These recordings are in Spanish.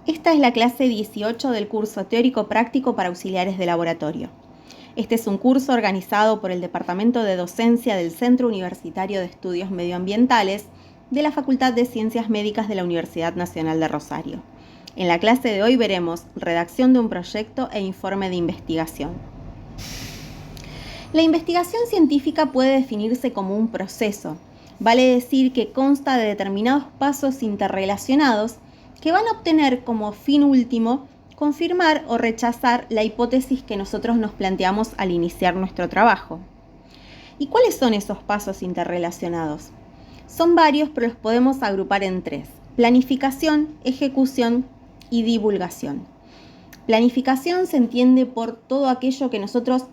Esta es la clase 18 del curso Teórico Práctico para Auxiliares de Laboratorio. Este es un curso organizado por el Departamento de Docencia del Centro Universitario de Estudios Medioambientales de la Facultad de Ciencias Médicas de la Universidad Nacional de Rosario. En la clase de hoy veremos redacción de un proyecto e informe de investigación. La investigación científica puede definirse como un proceso, vale decir que consta de determinados pasos interrelacionados que van a obtener como fin último confirmar o rechazar la hipótesis que nosotros nos planteamos al iniciar nuestro trabajo. ¿Y cuáles son esos pasos interrelacionados? Son varios, pero los podemos agrupar en tres: planificación, ejecución y divulgación. Planificación se entiende por todo aquello que nosotros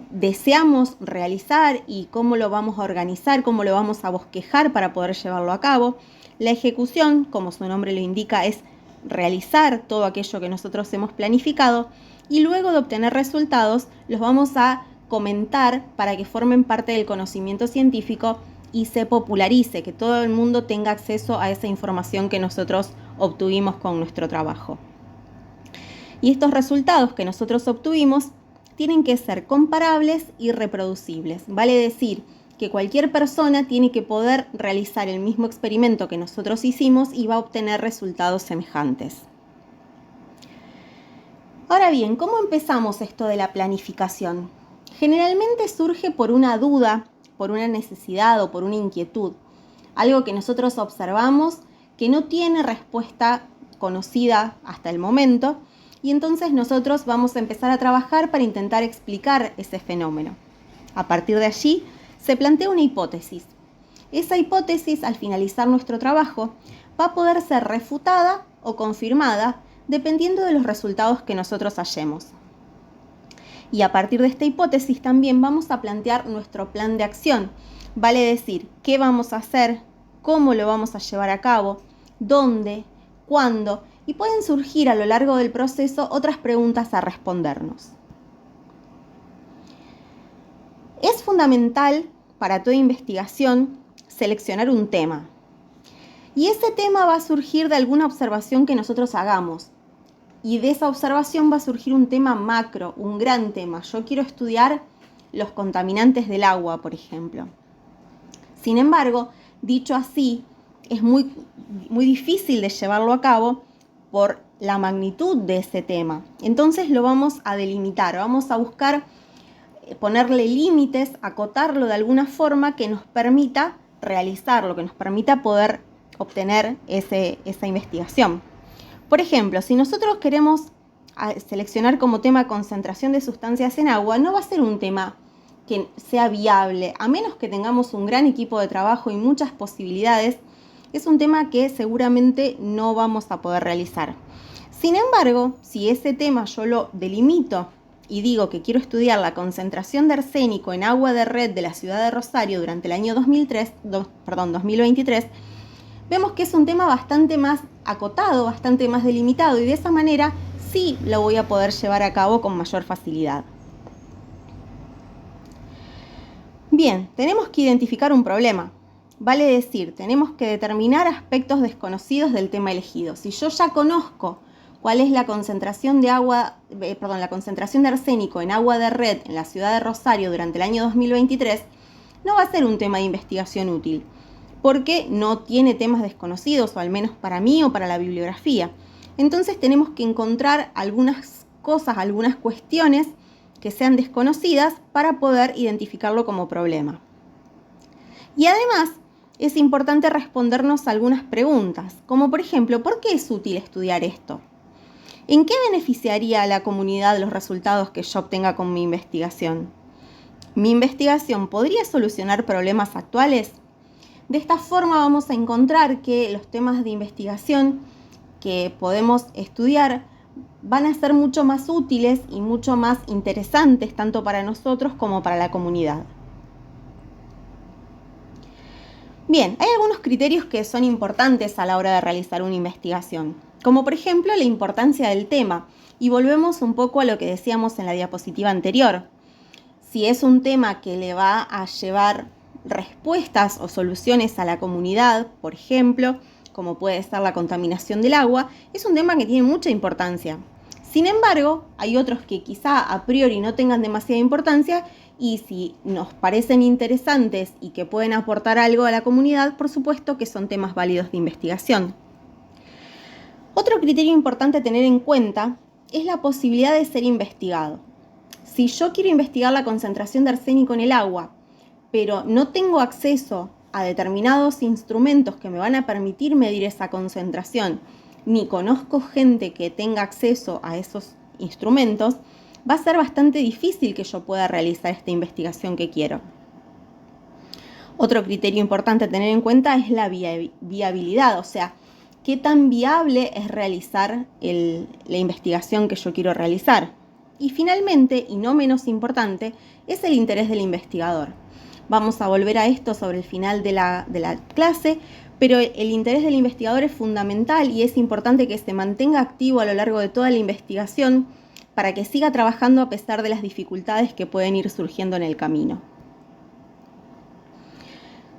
deseamos realizar y cómo lo vamos a organizar, cómo lo vamos a bosquejar para poder llevarlo a cabo. La ejecución, como su nombre lo indica, es realizar todo aquello que nosotros hemos planificado y luego de obtener resultados los vamos a comentar para que formen parte del conocimiento científico y se popularice, que todo el mundo tenga acceso a esa información que nosotros obtuvimos con nuestro trabajo. Y estos resultados que nosotros obtuvimos tienen que ser comparables y reproducibles. Vale decir que cualquier persona tiene que poder realizar el mismo experimento que nosotros hicimos y va a obtener resultados semejantes. Ahora bien, ¿cómo empezamos esto de la planificación? Generalmente surge por una duda, por una necesidad o por una inquietud. Algo que nosotros observamos que no tiene respuesta conocida hasta el momento, y entonces nosotros vamos a empezar a trabajar para intentar explicar ese fenómeno. A partir de allí se plantea una hipótesis. Esa hipótesis, al finalizar nuestro trabajo, va a poder ser refutada o confirmada dependiendo de los resultados que nosotros hallemos. Y a partir de esta hipótesis también vamos a plantear nuestro plan de acción. Vale decir, qué vamos a hacer, cómo lo vamos a llevar a cabo, dónde, cuándo, y pueden surgir a lo largo del proceso otras preguntas a respondernos. Es fundamental para toda investigación seleccionar un tema. Y ese tema va a surgir de alguna observación que nosotros hagamos. Y de esa observación va a surgir un tema macro, un gran tema. Yo quiero estudiar los contaminantes del agua, por ejemplo. Sin embargo, dicho así, es muy difícil de llevarlo a cabo por la magnitud de ese tema. Entonces lo vamos a delimitar, vamos a buscar ponerle límites, acotarlo de alguna forma que nos permita realizarlo, que nos permita poder obtener esa investigación. Por ejemplo, si nosotros queremos seleccionar como tema concentración de sustancias en agua, no va a ser un tema que sea viable, a menos que tengamos un gran equipo de trabajo y muchas posibilidades. Es un tema que seguramente no vamos a poder realizar. Sin embargo, si ese tema yo lo delimito y digo que quiero estudiar la concentración de arsénico en agua de red de la ciudad de Rosario durante el año 2023, vemos que es un tema bastante más acotado, bastante más delimitado, y de esa manera sí lo voy a poder llevar a cabo con mayor facilidad. Bien, tenemos que identificar un problema. Vale decir, tenemos que determinar aspectos desconocidos del tema elegido. Si yo ya conozco cuál es la concentración de arsénico en agua de red en la ciudad de Rosario durante el año 2023, no va a ser un tema de investigación útil, porque no tiene temas desconocidos, o al menos para mí o para la bibliografía. Entonces tenemos que encontrar algunas cosas, algunas cuestiones que sean desconocidas para poder identificarlo como problema. Y además, es importante respondernos algunas preguntas, como por ejemplo, ¿por qué es útil estudiar esto? ¿En qué beneficiaría a la comunidad los resultados que yo obtenga con mi investigación? ¿Mi investigación podría solucionar problemas actuales? De esta forma vamos a encontrar que los temas de investigación que podemos estudiar van a ser mucho más útiles y mucho más interesantes tanto para nosotros como para la comunidad. Bien, hay algunos criterios que son importantes a la hora de realizar una investigación, como por ejemplo la importancia del tema, y volvemos un poco a lo que decíamos en la diapositiva anterior. Si es un tema que le va a llevar respuestas o soluciones a la comunidad, por ejemplo, como puede ser la contaminación del agua, es un tema que tiene mucha importancia. Sin embargo, hay otros que quizá a priori no tengan demasiada importancia y si nos parecen interesantes y que pueden aportar algo a la comunidad, por supuesto que son temas válidos de investigación. Otro criterio importante a tener en cuenta es la posibilidad de ser investigado. Si yo quiero investigar la concentración de arsénico en el agua, pero no tengo acceso a determinados instrumentos que me van a permitir medir esa concentración, ni conozco gente que tenga acceso a esos instrumentos, va a ser bastante difícil que yo pueda realizar esta investigación que quiero. Otro criterio importante a tener en cuenta es la viabilidad, o sea, qué tan viable es realizar la investigación que yo quiero realizar. Y finalmente, y no menos importante, es el interés del investigador. Vamos a volver a esto sobre el final de la clase, pero el interés del investigador es fundamental y es importante que se mantenga activo a lo largo de toda la investigación para que siga trabajando a pesar de las dificultades que pueden ir surgiendo en el camino.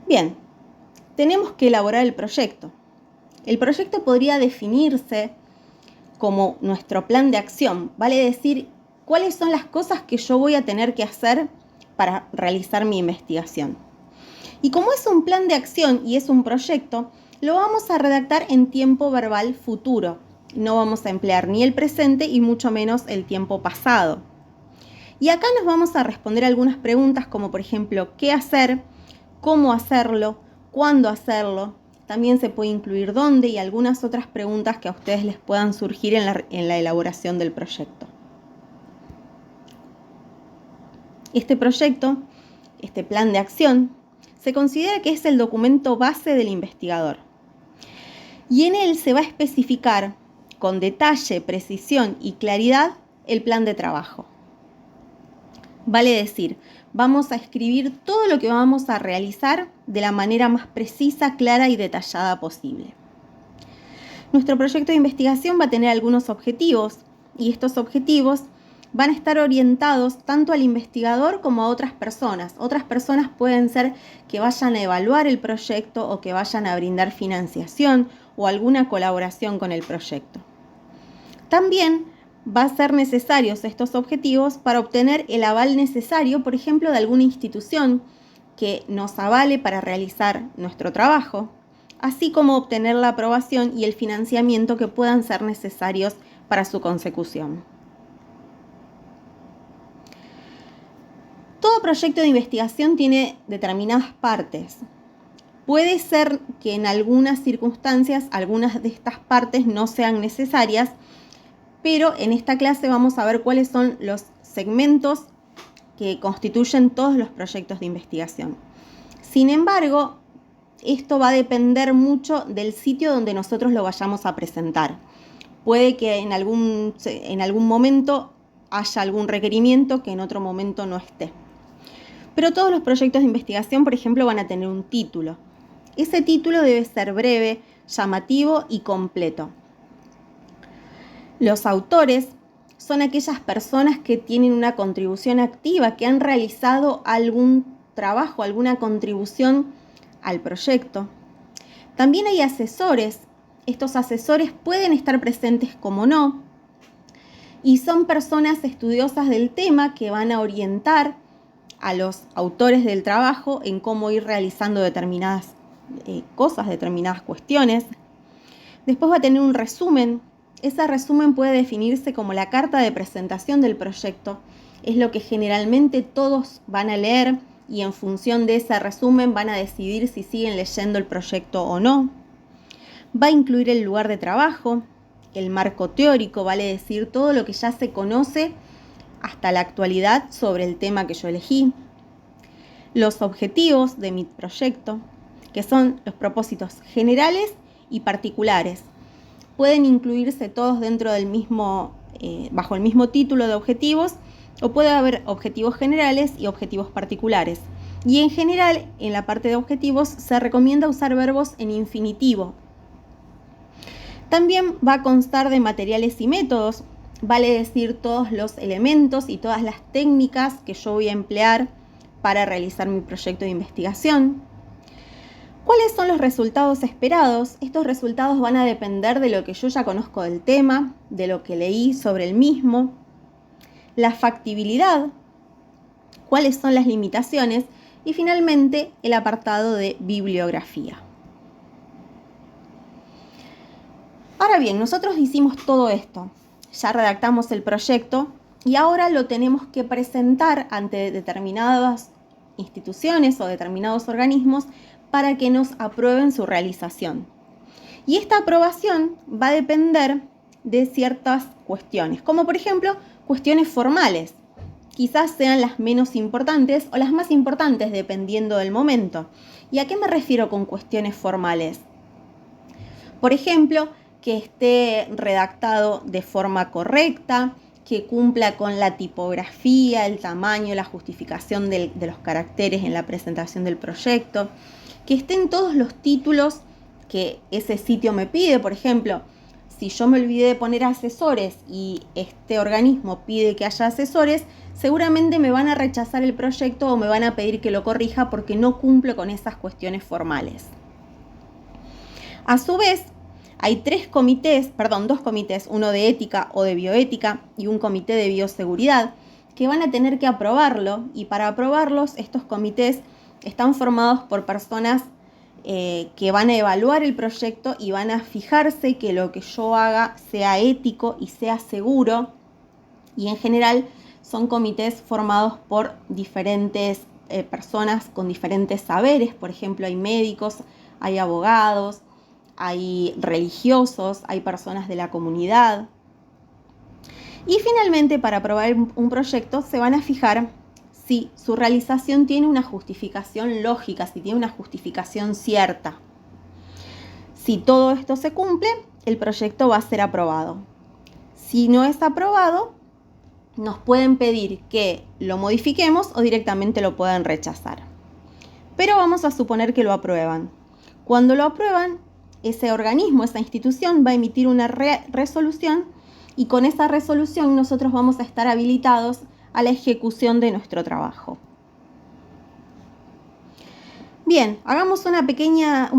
Bien, tenemos que elaborar el proyecto. El proyecto podría definirse como nuestro plan de acción, vale decir, cuáles son las cosas que yo voy a tener que hacer para realizar mi investigación. Y como es un plan de acción y es un proyecto, lo vamos a redactar en tiempo verbal futuro. No vamos a emplear ni el presente y mucho menos el tiempo pasado. Y acá nos vamos a responder algunas preguntas como por ejemplo, ¿qué hacer? ¿Cómo hacerlo? ¿Cuándo hacerlo? También se puede incluir dónde y algunas otras preguntas que a ustedes les puedan surgir en la elaboración del proyecto. Este proyecto, este plan de acción, se considera que es el documento base del investigador. Y en él se va a especificar con detalle, precisión y claridad el plan de trabajo. Vale decir, vamos a escribir todo lo que vamos a realizar de la manera más precisa, clara y detallada posible. Nuestro proyecto de investigación va a tener algunos objetivos y estos objetivos van a estar orientados tanto al investigador como a otras personas. Otras personas pueden ser que vayan a evaluar el proyecto o que vayan a brindar financiación o alguna colaboración con el proyecto. También va a ser necesarios estos objetivos para obtener el aval necesario, por ejemplo, de alguna institución que nos avale para realizar nuestro trabajo, así como obtener la aprobación y el financiamiento que puedan ser necesarios para su consecución. Todo proyecto de investigación tiene determinadas partes. Puede ser que en algunas circunstancias algunas de estas partes no sean necesarias, pero en esta clase vamos a ver cuáles son los segmentos que constituyen todos los proyectos de investigación. Sin embargo, esto va a depender mucho del sitio donde nosotros lo vayamos a presentar. Puede que en algún momento haya algún requerimiento que en otro momento no esté. Pero todos los proyectos de investigación, por ejemplo, van a tener un título. Ese título debe ser breve, llamativo y completo. Los autores son aquellas personas que tienen una contribución activa, que han realizado algún trabajo, alguna contribución al proyecto. También hay asesores. Estos asesores pueden estar presentes como no. Y son personas estudiosas del tema que van a orientar a los autores del trabajo en cómo ir realizando determinadas cosas, determinadas cuestiones. Después va a tener un resumen. Ese resumen puede definirse como la carta de presentación del proyecto. Es lo que generalmente todos van a leer y en función de ese resumen van a decidir si siguen leyendo el proyecto o no. Va a incluir el lugar de trabajo, el marco teórico, vale decir todo lo que ya se conoce hasta la actualidad sobre el tema que yo elegí. Los objetivos de mi proyecto, que son los propósitos generales y particulares. Pueden incluirse todos dentro del bajo el mismo título de objetivos, o puede haber objetivos generales y objetivos particulares. Y en general, en la parte de objetivos, se recomienda usar verbos en infinitivo. También va a constar de materiales y métodos, vale decir todos los elementos y todas las técnicas que yo voy a emplear para realizar mi proyecto de investigación. ¿Cuáles son los resultados esperados? Estos resultados van a depender de lo que yo ya conozco del tema, de lo que leí sobre el mismo, la factibilidad, cuáles son las limitaciones y finalmente el apartado de bibliografía. Ahora bien, nosotros hicimos todo esto, ya redactamos el proyecto y ahora lo tenemos que presentar ante determinadas instituciones o determinados organismos para que nos aprueben su realización. Y esta aprobación va a depender de ciertas cuestiones, como por ejemplo cuestiones formales. Quizás sean las menos importantes o las más importantes dependiendo del momento. ¿Y a qué me refiero con cuestiones formales? Por ejemplo, que esté redactado de forma correcta, que cumpla con la tipografía, el tamaño, la justificación de los caracteres en la presentación del proyecto, que estén todos los títulos que ese sitio me pide. Por ejemplo, si yo me olvidé de poner asesores y este organismo pide que haya asesores, seguramente me van a rechazar el proyecto o me van a pedir que lo corrija porque no cumplo con esas cuestiones formales. A su vez, hay dos comités, uno de ética o de bioética y un comité de bioseguridad, que van a tener que aprobarlo, y para aprobarlos estos comités están formados por personas que van a evaluar el proyecto y van a fijarse que lo que yo haga sea ético y sea seguro, y en general son comités formados por diferentes personas con diferentes saberes. Por ejemplo, hay médicos, hay abogados, hay religiosos, hay personas de la comunidad. Y finalmente, para aprobar un proyecto se van a fijar si su realización tiene una justificación lógica, si tiene una justificación cierta. Si todo esto se cumple, el proyecto va a ser aprobado. Si no es aprobado, nos pueden pedir que lo modifiquemos o directamente lo puedan rechazar. Pero vamos a suponer que lo aprueban. Cuando lo aprueban, ese organismo, esa institución va a emitir una resolución, y con esa resolución nosotros vamos a estar habilitados a la ejecución de nuestro trabajo. Bien, hagamos un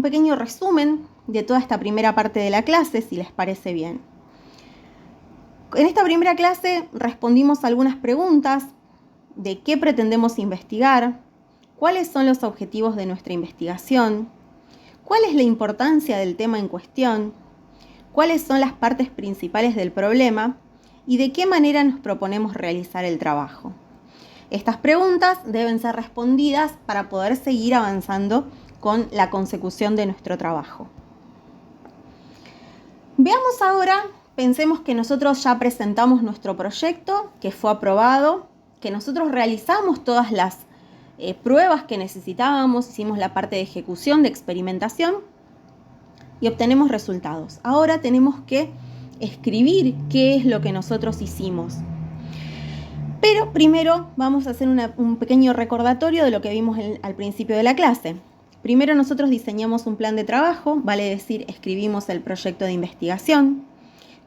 pequeño resumen de toda esta primera parte de la clase, si les parece bien. En esta primera clase respondimos algunas preguntas de qué pretendemos investigar, cuáles son los objetivos de nuestra investigación, cuál es la importancia del tema en cuestión, cuáles son las partes principales del problema y de qué manera nos proponemos realizar el trabajo. Estas preguntas deben ser respondidas para poder seguir avanzando con la consecución de nuestro trabajo. Veamos ahora, pensemos que nosotros ya presentamos nuestro proyecto, que fue aprobado, que nosotros realizamos todas las pruebas que necesitábamos, hicimos la parte de ejecución, de experimentación y obtenemos resultados. Ahora tenemos que escribir qué es lo que nosotros hicimos. Pero primero vamos a hacer un pequeño recordatorio de lo que vimos al principio de la clase. Primero nosotros diseñamos un plan de trabajo, vale decir, escribimos el proyecto de investigación.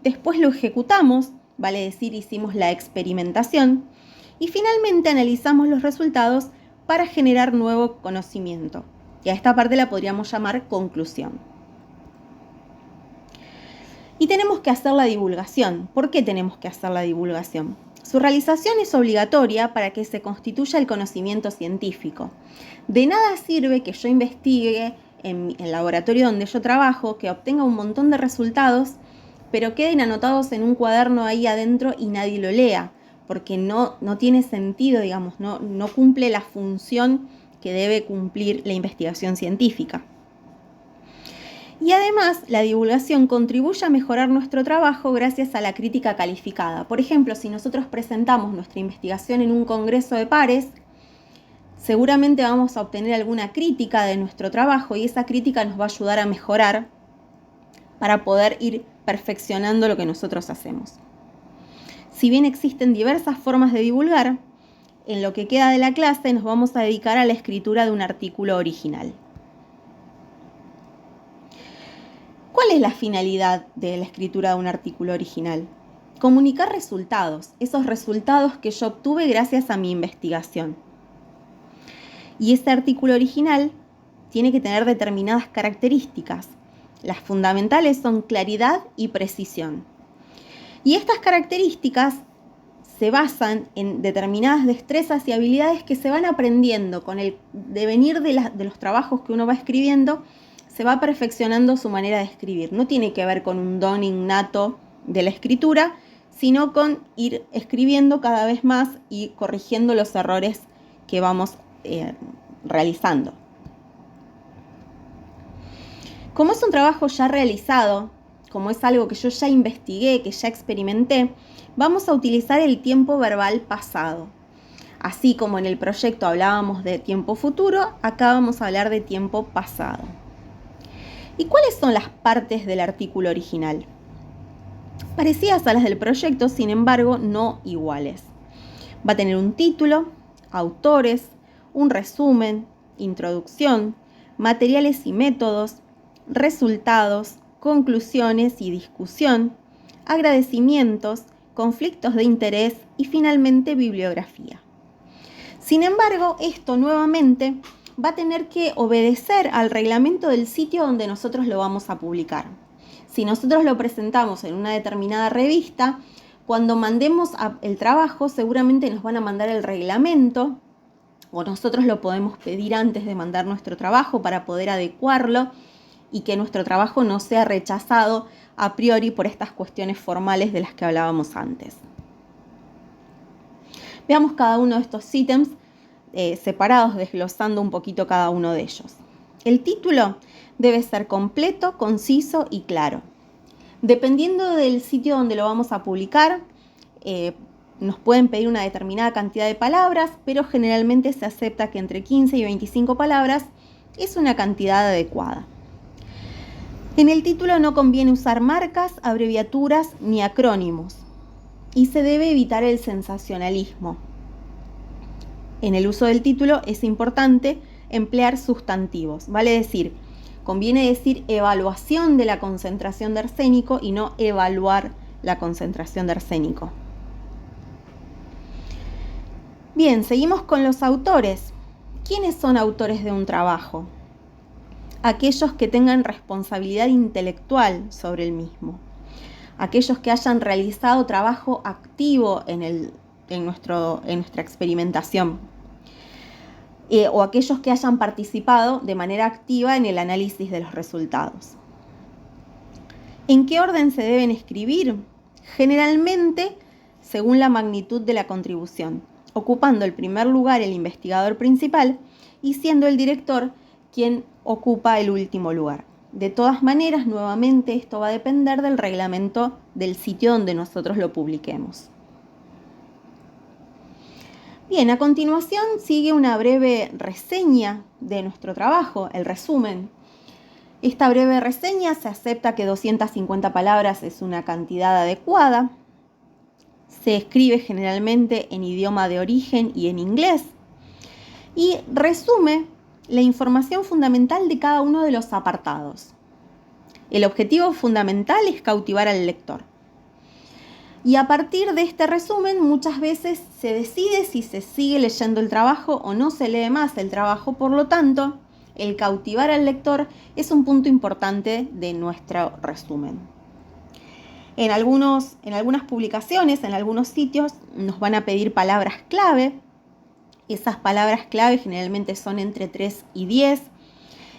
Después lo ejecutamos, vale decir, hicimos la experimentación. Y finalmente analizamos los resultados para generar nuevo conocimiento. Y a esta parte la podríamos llamar conclusión. Y tenemos que hacer la divulgación. ¿Por qué tenemos que hacer la divulgación? Su realización es obligatoria para que se constituya el conocimiento científico. De nada sirve que yo investigue en el laboratorio donde yo trabajo, que obtenga un montón de resultados, pero queden anotados en un cuaderno ahí adentro y nadie lo lea, porque no tiene sentido, digamos, no cumple la función que debe cumplir la investigación científica. Y además, la divulgación contribuye a mejorar nuestro trabajo gracias a la crítica calificada. Por ejemplo, si nosotros presentamos nuestra investigación en un congreso de pares, seguramente vamos a obtener alguna crítica de nuestro trabajo y esa crítica nos va a ayudar a mejorar para poder ir perfeccionando lo que nosotros hacemos. Si bien existen diversas formas de divulgar, en lo que queda de la clase nos vamos a dedicar a la escritura de un artículo original. ¿Cuál es la finalidad de la escritura de un artículo original? Comunicar resultados, esos resultados que yo obtuve gracias a mi investigación. Y ese artículo original tiene que tener determinadas características. Las fundamentales son claridad y precisión. Y estas características se basan en determinadas destrezas y habilidades que se van aprendiendo con el devenir de los trabajos que uno va escribiendo, se va perfeccionando su manera de escribir. No tiene que ver con un don innato de la escritura, sino con ir escribiendo cada vez más y corrigiendo los errores que vamos realizando. Como es un trabajo ya realizado, como es algo que yo ya investigué, que ya experimenté, vamos a utilizar el tiempo verbal pasado. Así como en el proyecto hablábamos de tiempo futuro, acá vamos a hablar de tiempo pasado. ¿Y cuáles son las partes del artículo original? Parecidas a las del proyecto, sin embargo, no iguales. Va a tener un título, autores, un resumen, introducción, materiales y métodos, resultados, conclusiones y discusión, agradecimientos, conflictos de interés y finalmente bibliografía. Sin embargo, esto nuevamente va a tener que obedecer al reglamento del sitio donde nosotros lo vamos a publicar. Si nosotros lo presentamos en una determinada revista, cuando mandemos el trabajo seguramente nos van a mandar el reglamento o nosotros lo podemos pedir antes de mandar nuestro trabajo para poder adecuarlo y que nuestro trabajo no sea rechazado a priori por estas cuestiones formales de las que hablábamos antes. Veamos cada uno de estos ítems separados, desglosando un poquito cada uno de ellos. El título debe ser completo, conciso y claro. Dependiendo del sitio donde lo vamos a publicar, nos pueden pedir una determinada cantidad de palabras, pero generalmente se acepta que entre 15 y 25 palabras es una cantidad adecuada. En el título no conviene usar marcas, abreviaturas ni acrónimos y se debe evitar el sensacionalismo. En el uso del título es importante emplear sustantivos, vale decir, conviene decir evaluación de la concentración de arsénico y no evaluar la concentración de arsénico. Bien, seguimos con los autores. ¿Quiénes son autores de un trabajo? Aquellos que tengan responsabilidad intelectual sobre el mismo. Aquellos que hayan realizado trabajo activo en nuestra experimentación. O aquellos que hayan participado de manera activa en el análisis de los resultados. ¿En qué orden se deben escribir? Generalmente, según la magnitud de la contribución, ocupando el primer lugar el investigador principal y siendo el director quien ocupa el último lugar. De todas maneras, nuevamente, esto va a depender del reglamento del sitio donde nosotros lo publiquemos. Bien, a continuación sigue una breve reseña de nuestro trabajo, el resumen. Esta breve reseña se acepta que 250 palabras es una cantidad adecuada. Se escribe generalmente en idioma de origen y en inglés. Y resume la información fundamental de cada uno de los apartados. El objetivo fundamental es cautivar al lector. Y a partir de este resumen muchas veces se decide si se sigue leyendo el trabajo o no se lee más el trabajo. Por lo tanto, el cautivar al lector es un punto importante de nuestro resumen. En algunas publicaciones, en algunos sitios, nos van a pedir palabras clave. Esas palabras clave generalmente son entre 3 y 10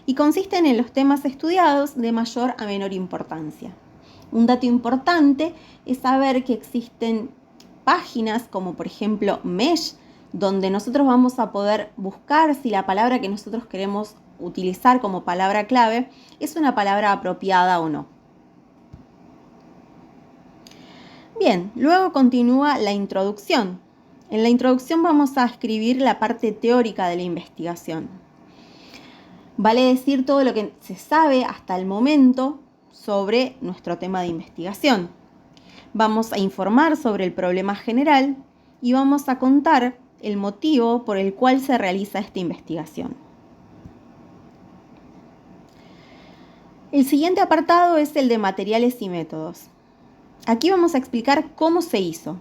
y consisten en los temas estudiados de mayor a menor importancia. Un dato importante es saber que existen páginas como por ejemplo Mesh, donde nosotros vamos a poder buscar si la palabra que nosotros queremos utilizar como palabra clave es una palabra apropiada o no. Bien, luego continúa la introducción. En la introducción vamos a escribir la parte teórica de la investigación. Vale decir todo lo que se sabe hasta el momento sobre nuestro tema de investigación. Vamos a informar sobre el problema general y vamos a contar el motivo por el cual se realiza esta investigación. El siguiente apartado es el de materiales y métodos. Aquí vamos a explicar cómo se hizo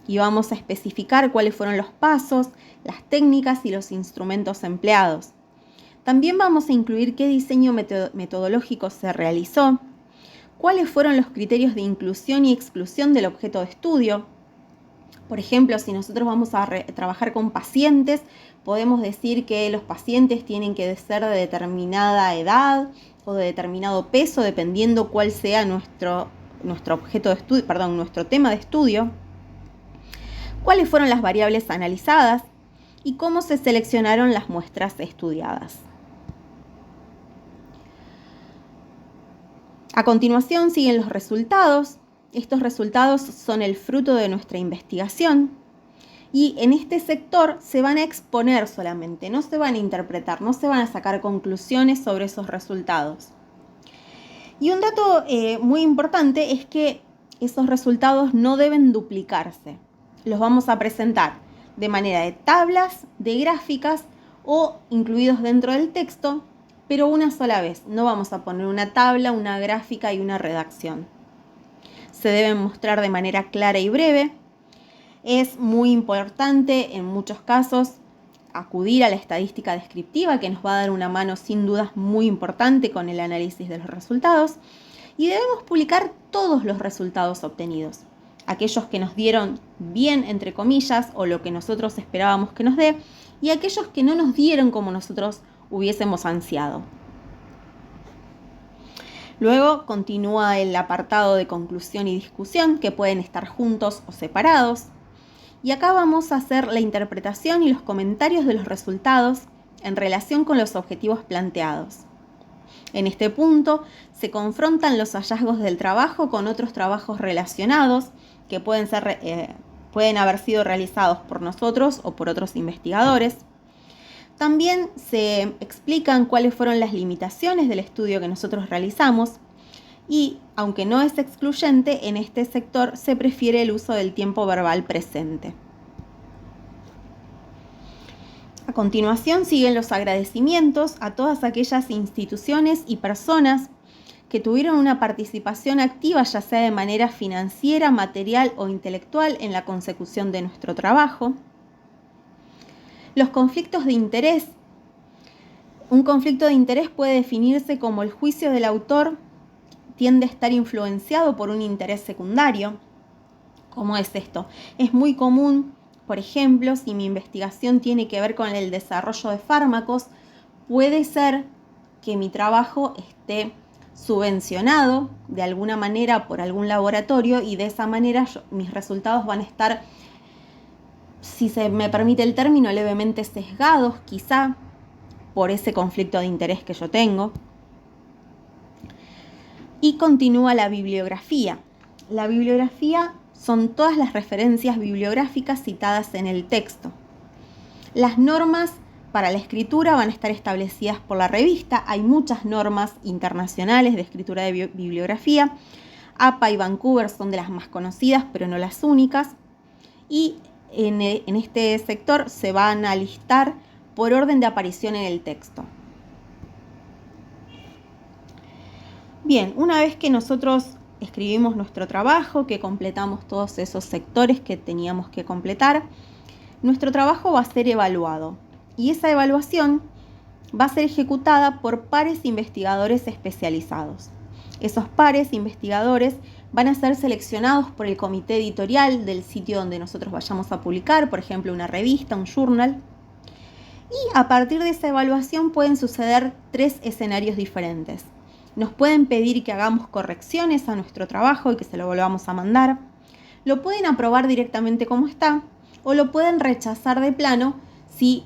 y vamos a especificar cuáles fueron los pasos, las técnicas y los instrumentos empleados. También vamos a incluir qué diseño metodológico se realizó, cuáles fueron los criterios de inclusión y exclusión del objeto de estudio. Por ejemplo, si nosotros vamos a trabajar con pacientes, podemos decir que los pacientes tienen que ser de determinada edad o de determinado peso, dependiendo cuál sea nuestro objeto de estudio, nuestro tema de estudio. Cuáles fueron las variables analizadas y cómo se seleccionaron las muestras estudiadas. A continuación siguen los resultados. Estos resultados son el fruto de nuestra investigación y en este sector se van a exponer solamente, no se van a interpretar, no se van a sacar conclusiones sobre esos resultados. Y un dato muy importante es que esos resultados no deben duplicarse. Los vamos a presentar de manera de tablas, de gráficas o incluidos dentro del texto, pero una sola vez. No vamos a poner una tabla, una gráfica y una redacción. Se deben mostrar de manera clara y breve. Es muy importante en muchos casos acudir a la estadística descriptiva, que nos va a dar una mano sin dudas muy importante con el análisis de los resultados. Y debemos publicar todos los resultados obtenidos. Aquellos que nos dieron bien, entre comillas, o lo que nosotros esperábamos que nos dé, y aquellos que no nos dieron como nosotros hubiésemos ansiado. Luego continúa el apartado de conclusión y discusión, que pueden estar juntos o separados. Y acá vamos a hacer la interpretación y los comentarios de los resultados en relación con los objetivos planteados. En este punto se confrontan los hallazgos del trabajo con otros trabajos relacionados que pueden haber sido realizados por nosotros o por otros investigadores. También se explican cuáles fueron las limitaciones del estudio que nosotros realizamos y, aunque no es excluyente, en este sector se prefiere el uso del tiempo verbal presente. A continuación siguen los agradecimientos a todas aquellas instituciones y personas que tuvieron una participación activa, ya sea de manera financiera, material o intelectual, en la consecución de nuestro trabajo. Los conflictos de interés. Un conflicto de interés puede definirse como el juicio del autor tiende a estar influenciado por un interés secundario. ¿Cómo es esto? Es muy común, por ejemplo, si mi investigación tiene que ver con el desarrollo de fármacos, puede ser que mi trabajo esté subvencionado de alguna manera por algún laboratorio y de esa manera mis resultados van a estar, si se me permite el término, levemente sesgados, quizá por ese conflicto de interés que yo tengo. Y continúa la bibliografía. La bibliografía son todas las referencias bibliográficas citadas en el texto. Las normas para la escritura van a estar establecidas por la revista. Hay muchas normas internacionales de escritura de bibliografía. APA y Vancouver son de las más conocidas, pero no las únicas. Y en este sector se van a listar por orden de aparición en el texto. Bien, una vez que nosotros escribimos nuestro trabajo, que completamos todos esos sectores que teníamos que completar, nuestro trabajo va a ser evaluado. Y esa evaluación va a ser ejecutada por pares investigadores especializados. Esos pares investigadores van a ser seleccionados por el comité editorial del sitio donde nosotros vayamos a publicar, por ejemplo, una revista, un journal. Y a partir de esa evaluación pueden suceder 3 escenarios diferentes. Nos pueden pedir que hagamos correcciones a nuestro trabajo y que se lo volvamos a mandar. Lo pueden aprobar directamente como está o lo pueden rechazar de plano si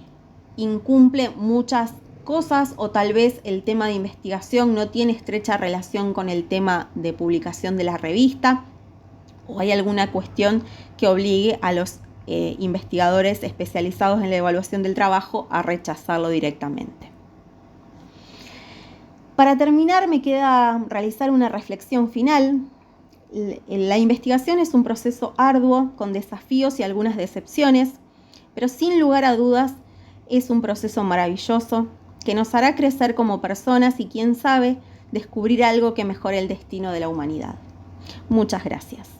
incumple muchas cosas o tal vez el tema de investigación no tiene estrecha relación con el tema de publicación de la revista o hay alguna cuestión que obligue a los investigadores especializados en la evaluación del trabajo a rechazarlo directamente. Para terminar, me queda realizar una reflexión final. La investigación es un proceso arduo, con desafíos y algunas decepciones, pero sin lugar a dudas es un proceso maravilloso que nos hará crecer como personas y, quién sabe, descubrir algo que mejore el destino de la humanidad. Muchas gracias.